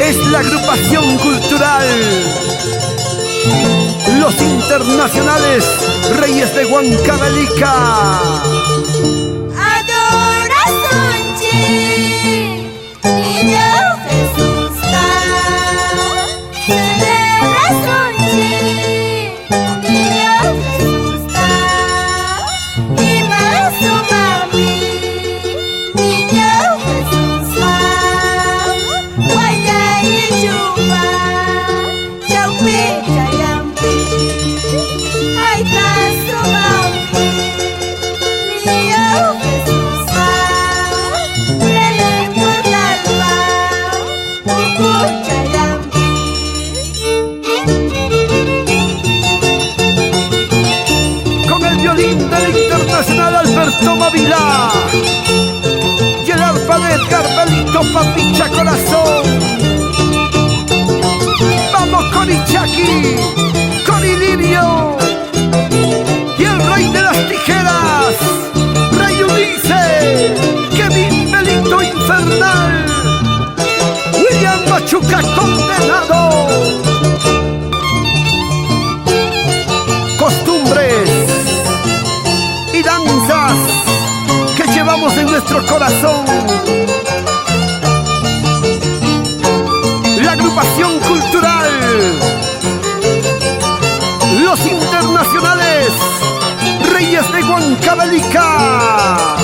es la agrupación cultural Los Internacionales Reyes de Huancavelica. Con el violín del Internacional Alberto Mávila y el arpa de Edgar Belito Papicha Corazón. Vamos con Ichaki, con Ilirio y el rey de las tijeras, Rey Ulises, Kevin Belito Infernal, William Machuca Condenado. Costumbres y danzas que llevamos en nuestro corazón. La agrupación cultural Los Internacionales Reyes de Huancavelica.